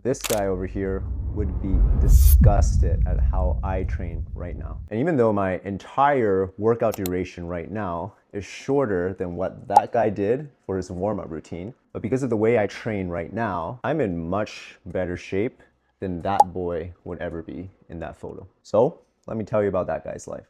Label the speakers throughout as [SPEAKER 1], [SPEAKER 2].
[SPEAKER 1] This guy over here would be disgusted at how I train right now. And even though my entire workout duration right now is shorter than what that guy did for his warm-up routine, but because of the way I train right now, I'm in much better shape than that boy would ever be in that photo. So let me tell you about that guy's life.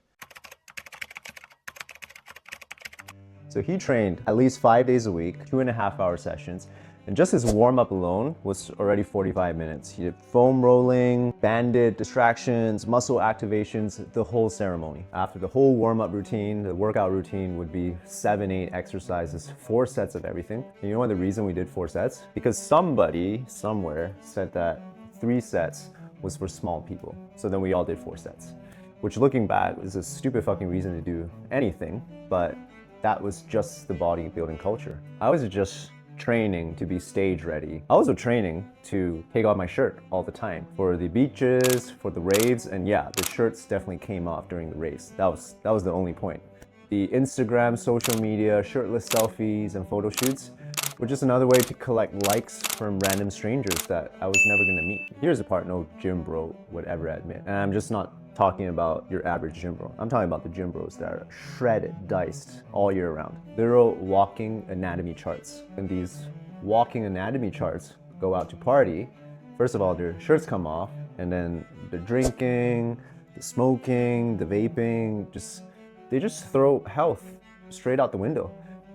[SPEAKER 1] So he trained at least 5 days a week, 2.5-hour sessions, and just his warm-up alone was already 45 minutes. He did foam rolling, banded distractions, muscle activations, the whole ceremony. After the whole warm-up routine, the workout routine would be 7-8 exercises, 4 sets of everything. And you know what the reason we did 4 sets? Because somebody somewhere said that 3 sets was for small people. So then we all did 4 sets, which looking back is a stupid fucking reason to do anything, but that was just the bodybuilding culture. I was just training to be stage ready. I was also training to take off my shirt all the time for the beaches, for the raves, and yeah, the shirts definitely came off during the race. That was the only point. The Instagram, social media, shirtless selfies and photo shoots were just another way to collect likes from random strangers that I was never gonna meet. Here's the part no gym bro would ever admit, and I'm just not talking about your average gym bro. I'm talking about the gym bros that are shredded, diced all year round. Literal walking anatomy charts. And these walking anatomy charts go out to party. First of all, their shirts come off, and then the drinking, the smoking, the vaping, they just throw health straight out the window.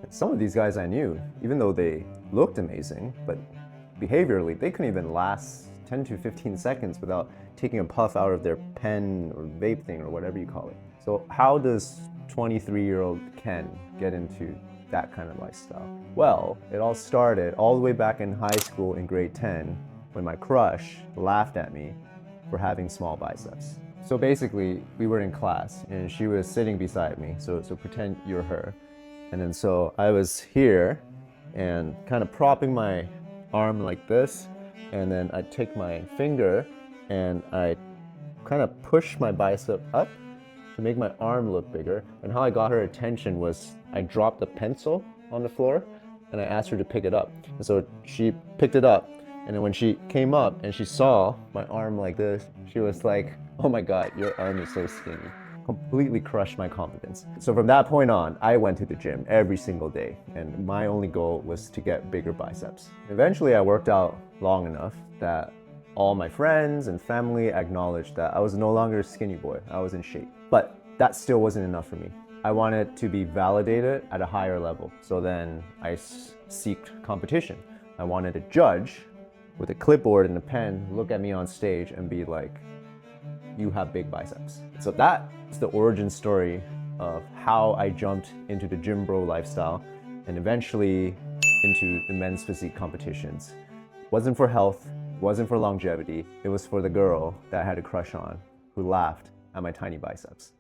[SPEAKER 1] Some of these guys I knew, even though they looked amazing, but behaviorally, they couldn't even last 10 to 15 seconds without taking a puff out of their pen or vape thing or whatever you call it. So how does 23-year-old Ken get into that kind of lifestyle? Well, it all started all the way back in high school in grade 10 when my crush laughed at me for having small biceps. So basically, we were in class and she was sitting beside me, so pretend you're her. And then so I was here and kind of propping my arm like this, and then I take my finger and I kind of push my bicep up to make my arm look bigger. And how I got her attention was I dropped a pencil on the floor and I asked her to pick it up. And so she picked it up, and then when she came up and she saw my arm like this, she was like, "Oh my God, your arm is so skinny." Completely crushed my confidence. So from that point on, I went to the gym every single day, and my only goal was to get bigger biceps. Eventually, I worked out long enough that all my friends and family acknowledged that I was no longer a skinny boy. I was in shape. But that still wasn't enough for me. I wanted to be validated at a higher level. So then I seeked competition. I wanted a judge with a clipboard and a pen look at me on stage and be like, "You have big biceps." So that is the origin story of how I jumped into the gym bro lifestyle and eventually into the men's physique competitions. It wasn't for health, it wasn't for longevity, it was for the girl that I had a crush on who laughed at my tiny biceps.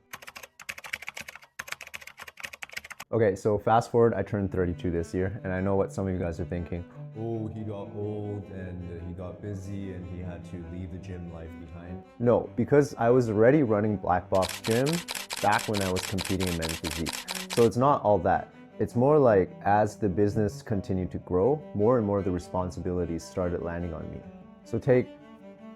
[SPEAKER 1] Okay, so fast forward, I turned 32 this year, and I know what some of you guys are thinking. Oh, he got old and he got busy and he had to leave the gym life behind. No, because I was already running Black Box Gym back when I was competing in men's physique. So it's not all that. It's more like as the business continued to grow, more and more of the responsibilities started landing on me. So take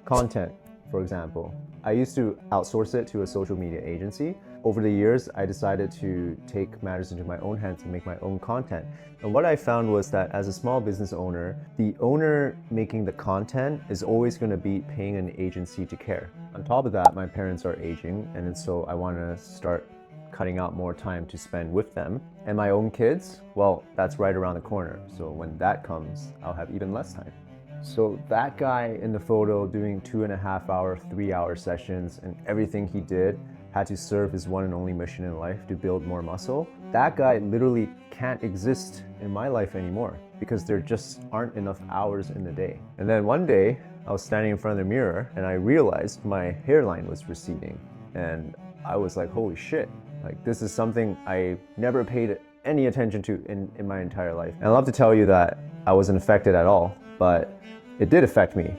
[SPEAKER 1] content, for example. I used to outsource it to a social media agency. Over the years, I decided to take matters into my own hands and make my own content. And what I found was that as a small business owner, the owner making the content is always going to be paying an agency to care. On top of that, my parents are aging, and so I want to start cutting out more time to spend with them. And my own kids, well, that's right around the corner. So when that comes, I'll have even less time. So that guy in the photo doing 2.5-hour, 3-hour sessions, and everything he did had to serve his one and only mission in life to build more muscle. That guy literally can't exist in my life anymore because there just aren't enough hours in the day. And then one day I was standing in front of the mirror and I realized my hairline was receding. And I was like, holy shit, like this is something I never paid any attention to in my entire life. And I love to tell you that I wasn't affected at all, but it did affect me.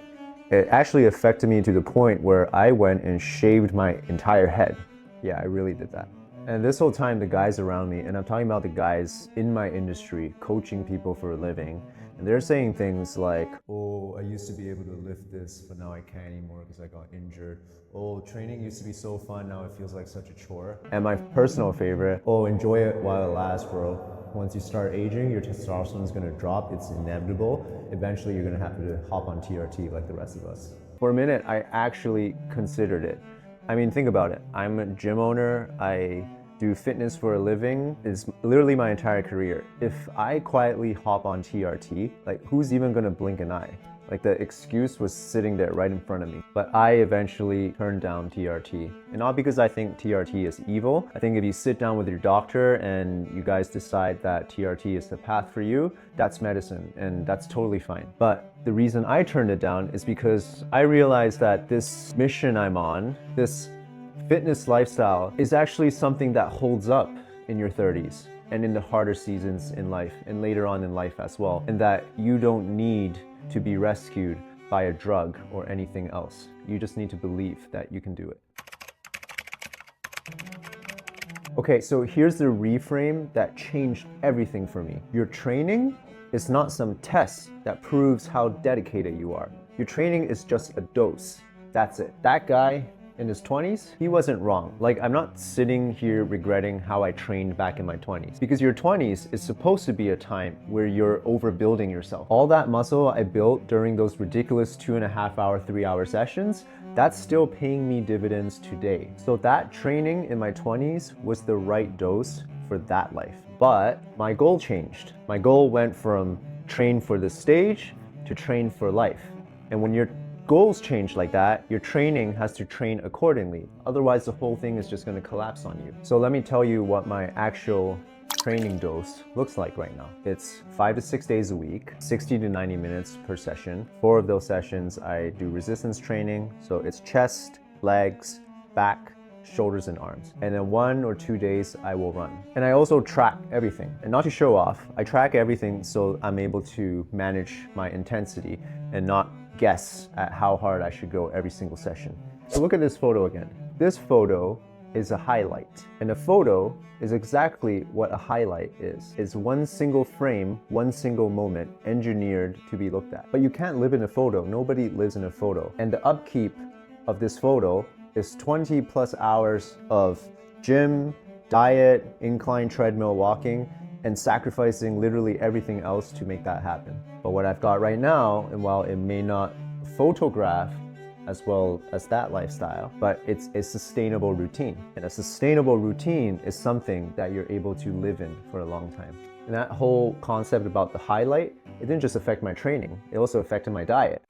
[SPEAKER 1] It actually affected me to the point where I went and shaved my entire head. Yeah, I really did that. And this whole time, the guys around me, and I'm talking about the guys in my industry, coaching people for a living, And they're saying things like, oh, I used to be able to lift this, but now I can't anymore because I got injured. Oh, training used to be so fun, now it feels like such a chore. And my personal favorite, oh, enjoy it while it lasts, bro. Once you start aging, your testosterone is gonna drop, it's inevitable. Eventually you're gonna have to hop on TRT like the rest of us. For a minute, I actually considered it. I mean, think about it. I'm a gym owner, I do fitness for a living, is literally my entire career. If I quietly hop on TRT, like who's even gonna blink an eye? Like the excuse was sitting there right in front of me. But I eventually turned down TRT. And not because I think TRT is evil. I think if you sit down with your doctor and you guys decide that TRT is the path for you, that's medicine and that's totally fine. But the reason I turned it down is because I realized that this mission I'm on, this fitness lifestyle, is actually something that holds up in your 30s and in the harder seasons in life and later on in life as well. And that you don't need to be rescued by a drug or anything else. You just need to believe that you can do it. Okay, so here's the reframe that changed everything for me. Your training is not some test that proves how dedicated you are. Your training is just a dose. That's it. That guy in his 20s, he wasn't wrong. Like, I'm not sitting here regretting how I trained back in my 20s, because your 20s is supposed to be a time where you're overbuilding yourself. All that muscle I built during those ridiculous 2.5 hour, 3 hour sessions, that's still paying me dividends today. So that training in my 20s was the right dose for that life. But my goal changed. My goal went from train for the stage to train for life. And when your goals change like that, your training has to train accordingly. Otherwise, the whole thing is just going to collapse on you. So let me tell you what my actual training dose looks like right now. It's 5 to 6 days a week, 60 to 90 minutes per session. 4 of those sessions, I do resistance training. So it's chest, legs, back, shoulders and arms. And then 1 or 2 days I will run. And I also track everything. And not to show off, I track everything so I'm able to manage my intensity and not guess at how hard I should go every single session. So look at this photo again. This photo is a highlight. And a photo is exactly what a highlight is. It's one single frame, one single moment engineered to be looked at. But you can't live in a photo. Nobody lives in a photo. And the upkeep of this photo is 20 plus hours of gym, diet, incline treadmill walking, and sacrificing literally everything else to make that happen. But what I've got right now, and while it may not photograph as well as that lifestyle, but it's a sustainable routine. And a sustainable routine is something that you're able to live in for a long time. And that whole concept about the highlight, it didn't just affect my training, it also affected my diet.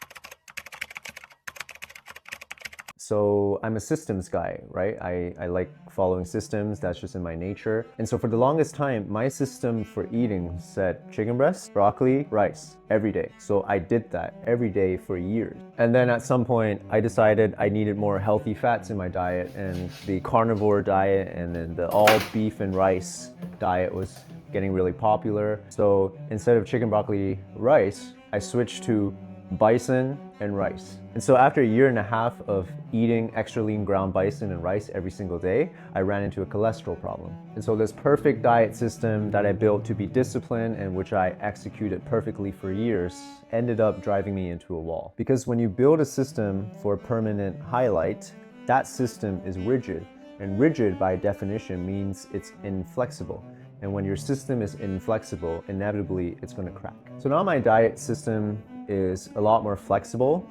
[SPEAKER 1] So I'm a systems guy, right? I like following systems, that's just in my nature. And so for the longest time, my system for eating said chicken breast, broccoli, rice, every day. So I did that every day for years. And then at some point, I decided I needed more healthy fats in my diet, and the carnivore diet and then the all beef and rice diet was getting really popular. So instead of chicken, broccoli, rice, I switched to bison and rice. And so after a year and a half of eating extra lean ground bison and rice every single day, I ran into a cholesterol problem. And so this perfect diet system that I built to be disciplined and which I executed perfectly for years ended up driving me into a wall. Because when you build a system for a permanent highlight, that system is rigid. And rigid by definition means it's inflexible. And when your system is inflexible, inevitably it's going to crack. So now my diet system is a lot more flexible.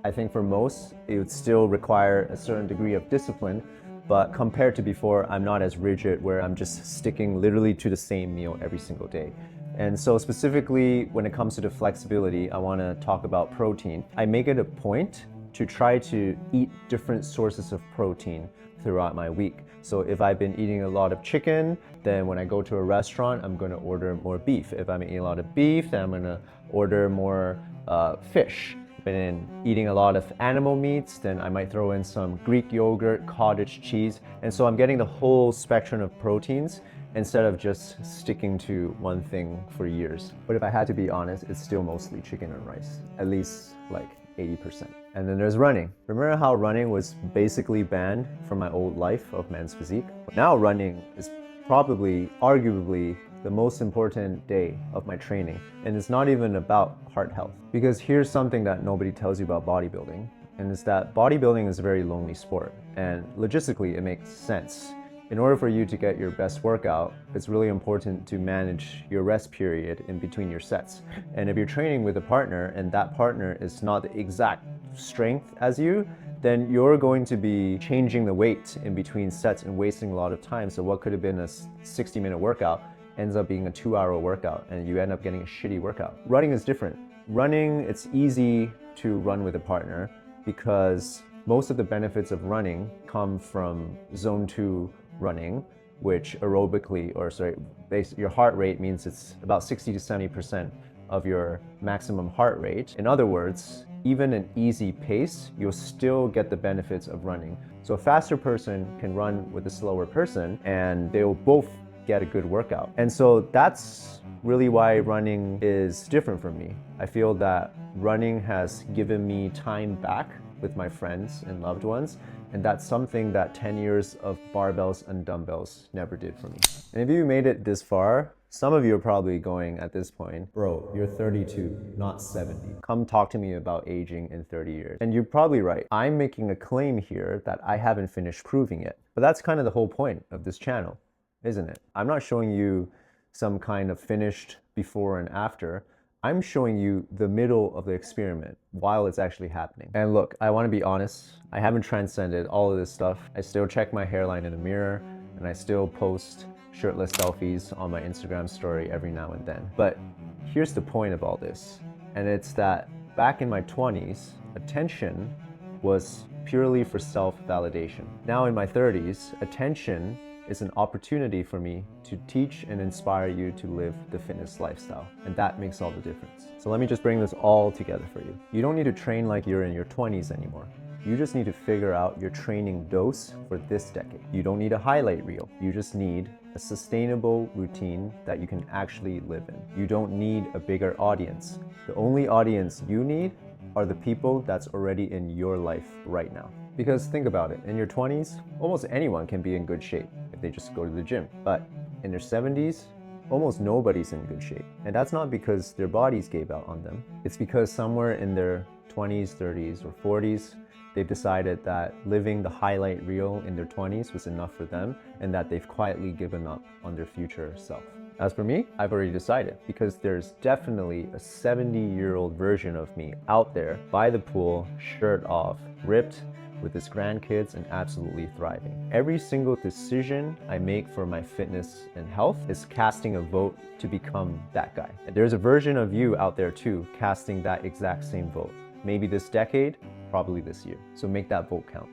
[SPEAKER 1] I think for most, it would still require a certain degree of discipline, but compared to before, I'm not as rigid where I'm just sticking literally to the same meal every single day. And so specifically when it comes to the flexibility, I want to talk about protein. I make it a point to try to eat different sources of protein throughout my week. So if I've been eating a lot of chicken, then when I go to a restaurant, I'm going to order more beef. If I'm eating a lot of beef, then I'm going to order more fish. If I've been eating a lot of animal meats, then I might throw in some Greek yogurt, cottage cheese. And so I'm getting the whole spectrum of proteins instead of just sticking to one thing for years. But if I had to be honest, it's still mostly chicken and rice, at least like 80%. And then there's running. Remember how running was basically banned from my old life of Men's Physique? Now running is probably, arguably, the most important day of my training. And it's not even about heart health. Because here's something that nobody tells you about bodybuilding, and it's that bodybuilding is a very lonely sport. And logistically, it makes sense. In order for you to get your best workout, it's really important to manage your rest period in between your sets. And if you're training with a partner and that partner is not the exact strength as you, then you're going to be changing the weight in between sets and wasting a lot of time. So what could have been a 60-minute workout ends up being a 2-hour workout, and you end up getting a shitty workout. Running is different. Running, it's easy to run with a partner because most of the benefits of running come from zone 2 running, which aerobically, your heart rate means it's about 60 to 70% of your maximum heart rate. In other words, even an easy pace, you'll still get the benefits of running. So a faster person can run with a slower person and they'll both get a good workout. And so that's really why running is different for me. I feel that running has given me time back with my friends and loved ones, and that's something that 10 years of barbells and dumbbells never did for me. And if you made it this far, some of you are probably going at this point, bro, you're 32, not 70. Come talk to me about aging in 30 years. And you're probably right. I'm making a claim here that I haven't finished proving it. But that's kind of the whole point of this channel, isn't it? I'm not showing you some kind of finished before and after. I'm showing you the middle of the experiment while it's actually happening. And look, I want to be honest, I haven't transcended all of this stuff. I still check my hairline in the mirror, and I still post shirtless selfies on my Instagram story every now and then. But here's the point of all this, and it's that back in my 20s, attention was purely for self-validation. Now in my 30s, attention is an opportunity for me to teach and inspire you to live the fitness lifestyle. And that makes all the difference. So let me just bring this all together for you. You don't need to train like you're in your 20s anymore. You just need to figure out your training dose for this decade. You don't need a highlight reel. You just need a sustainable routine that you can actually live in. You don't need a bigger audience. The only audience you need are the people that's already in your life right now. Because think about it, in your 20s, almost anyone can be in good shape if they just go to the gym. But in their 70s, almost nobody's in good shape. And that's not because their bodies gave out on them. It's because somewhere in their 20s, 30s, or 40s, they've decided that living the highlight reel in their 20s was enough for them, and that they've quietly given up on their future self. As for me, I've already decided, because there's definitely a 70-year-old version of me out there by the pool, shirt off, ripped, with his grandkids and absolutely thriving. Every single decision I make for my fitness and health is casting a vote to become that guy. And there's a version of you out there too, casting that exact same vote. Maybe this decade, probably this year. So make that vote count.